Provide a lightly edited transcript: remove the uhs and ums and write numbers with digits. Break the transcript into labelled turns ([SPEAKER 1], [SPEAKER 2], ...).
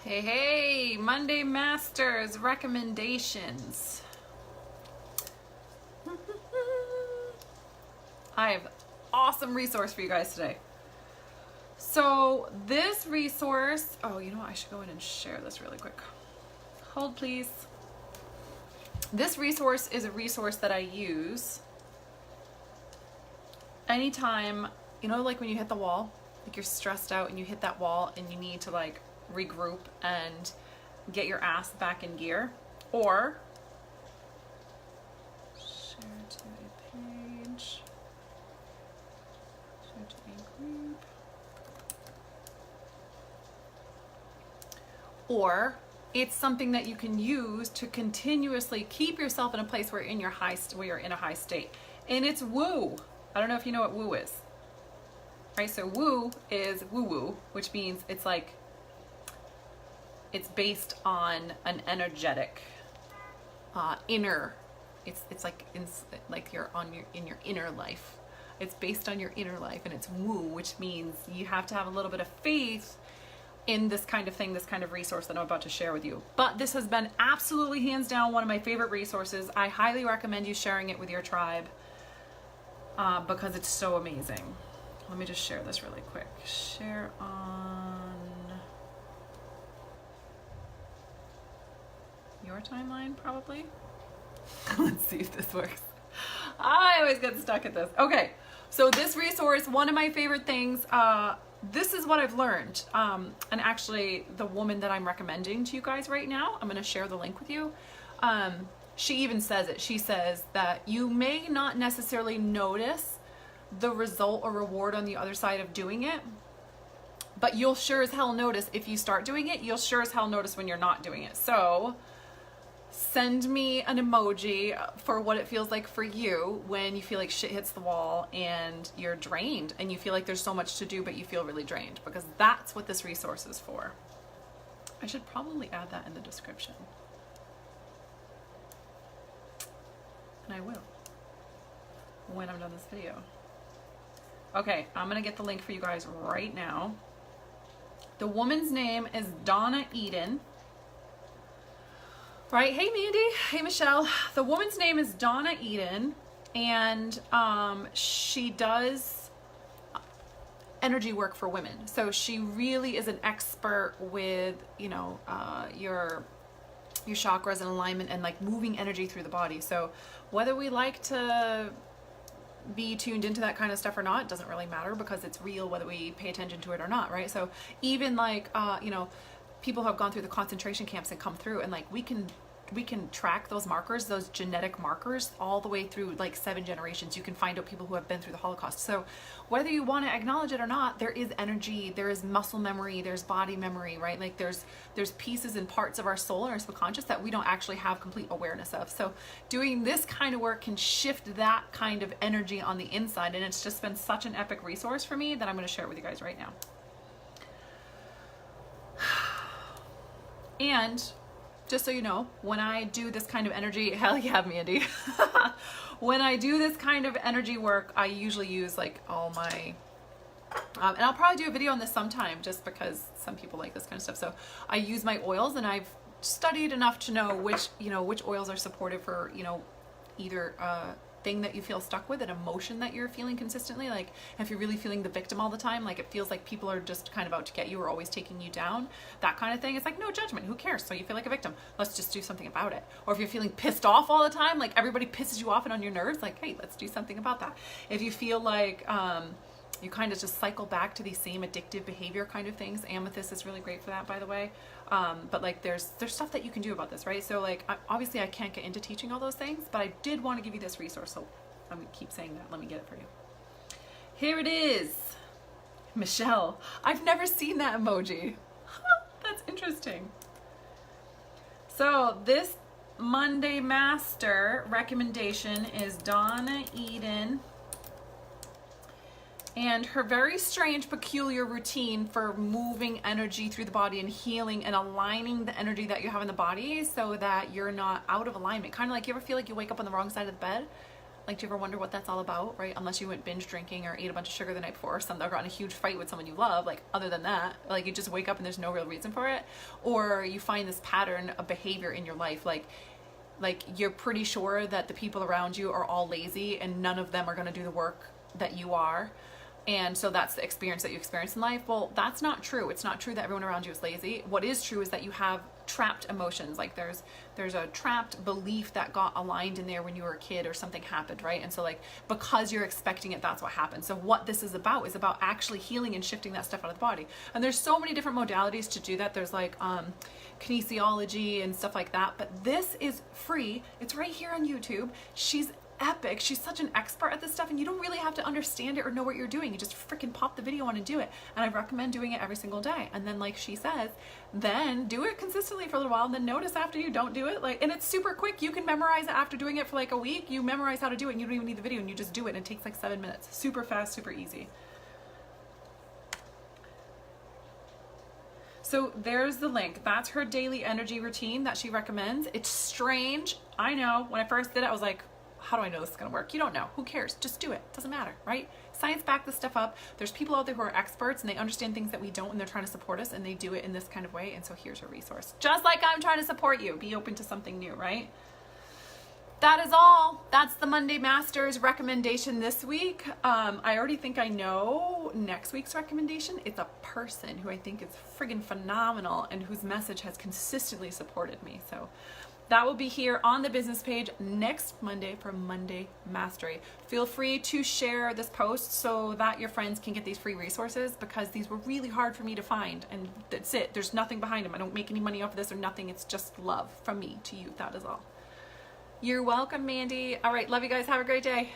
[SPEAKER 1] Hey, hey, Monday Masters recommendations. I have awesome resource for you guys today. So this resource, you know what? I should go in and share this really quick. Hold please. This resource is a resource that I use anytime, you know, like when you hit the wall, like you're stressed out and you hit that wall and you need to like regroup and get your ass back in gear, or share to a page, share to a group, or it's something that you can use to continuously keep yourself in a place where you're in a high state. And it's woo. I don't know if you know what woo is. Right? So woo is woo-woo, which means it's like it's based on an energetic inner. It's like you're in your inner life. It's based on your inner life, and it's woo, which means you have to have a little bit of faith in this kind of thing, this kind of resource that I'm about to share with you. But this has been absolutely hands down one of my favorite resources. I highly recommend you sharing it with your tribe because it's so amazing. Let me just share this really quick. Share on your timeline, probably. Let's see if this works. I always get stuck at this. Okay, so this resource, one of my favorite things, this is what I've learned. And actually, the woman that I'm recommending to you guys right now, I'm going to share the link with you. She even says it. She says that you may not necessarily notice the result or reward on the other side of doing it, but you'll sure as hell notice if you start doing it. You'll sure as hell notice when you're not doing it. So send me an emoji for what it feels like for you when you feel like shit hits the wall and you're drained and you feel like there's so much to do but you feel really drained, because that's what this resource is for. I should probably add that in the description. And I will when I'm done this video. Okay, I'm gonna get the link for you guys right now. The woman's name is Donna Eden. Right, hey Mandy, hey Michelle. The woman's name is Donna Eden, and she does energy work for women. So she really is an expert with, you know, your chakras and alignment and like moving energy through the body. So whether we like to be tuned into that kind of stuff or not, it doesn't really matter, because it's real whether we pay attention to it or not, right? So even like, you know, people who have gone through the concentration camps and come through, and like we can track those markers, those genetic markers, all the way through like 7 generations. You can find out people who have been through the Holocaust. So whether you want to acknowledge it or not, there is energy, there is muscle memory, there's body memory, right? Like there's pieces and parts of our soul and our subconscious that we don't actually have complete awareness of. So doing this kind of work can shift that kind of energy on the inside, and it's just been such an epic resource for me that I'm going to share it with you guys right now. And just so you know, when I do this kind of energy, hell yeah, Mandy. When I do this kind of energy work, I usually use like all my, and I'll probably do a video on this sometime, just because some people like this kind of stuff. So I use my oils, and I've studied enough to know which oils are supportive for, you know, either thing that you feel stuck with, an emotion that you're feeling consistently. Like if you're really feeling the victim all the time, like it feels like people are just kind of out to get you or always taking you down, that kind of thing. It's like, no judgment, who cares? So you feel like a victim, let's just do something about it. Or if you're feeling pissed off all the time, like everybody pisses you off and on your nerves, like, hey, let's do something about that. If you feel like you kind of just cycle back to these same addictive behavior kind of things, amethyst is really great for that, by the way. But like there's stuff that you can do about this, right? So like obviously I can't get into teaching all those things, but I did want to give you this resource, so I'm gonna keep saying that. Let me get it for you. Here it is. Michelle, I've never seen that emoji. That's interesting. So this Monday Master recommendation is Donna Eden, and her very strange, peculiar routine for moving energy through the body and healing and aligning the energy that you have in the body so that you're not out of alignment. Kind of like, you ever feel like you wake up on the wrong side of the bed? Like, do you ever wonder what that's all about, right? Unless you went binge drinking or ate a bunch of sugar the night before, or something, or got in a huge fight with someone you love. Like, other than that, like, you just wake up and there's no real reason for it. Or you find this pattern of behavior in your life, like you're pretty sure that the people around you are all lazy and none of them are going to do the work that you are. And so that's the experience that you experience in life. Well, that's not true. It's not true that everyone around you is lazy. What is true is that you have trapped emotions. Like there's a trapped belief that got aligned in there when you were a kid or something happened, right? And so like, because you're expecting it, that's what happened. So what this is about actually healing and shifting that stuff out of the body. And there's so many different modalities to do that. There's like kinesiology and stuff like that, but this is free. It's right here on YouTube. She's epic. She's such an expert at this stuff, and you don't really have to understand it or know what you're doing. You just freaking pop the video on and do it. And I recommend doing it every single day. And then, like she says, then do it consistently for a little while, and then notice after you don't do it. Like, and it's super quick. You can memorize it after doing it for like a week. You memorize how to do it, and you don't even need the video, and you just do it, and it takes like 7 minutes. Super fast, super easy. So there's the link. That's her daily energy routine that she recommends. It's strange. I know. When I first did it, I was like, how do I know this is going to work? You don't know. Who cares? Just do it. Doesn't matter, right? Science back this stuff up. There's people out there who are experts and they understand things that we don't, and they're trying to support us, and they do it in this kind of way. And so here's a resource. Just like I'm trying to support you. Be open to something new, right? That is all. That's the Monday Masters recommendation this week. I already think I know next week's recommendation. It's a person who I think is friggin' phenomenal and whose message has consistently supported me. So that will be here on the business page next Monday for Monday Mastery. Feel free to share this post so that your friends can get these free resources, because these were really hard for me to find, and that's it. There's nothing behind them. I don't make any money off of this or nothing. It's just love from me to you. That is all. You're welcome, Mandy. All right. Love you guys. Have a great day.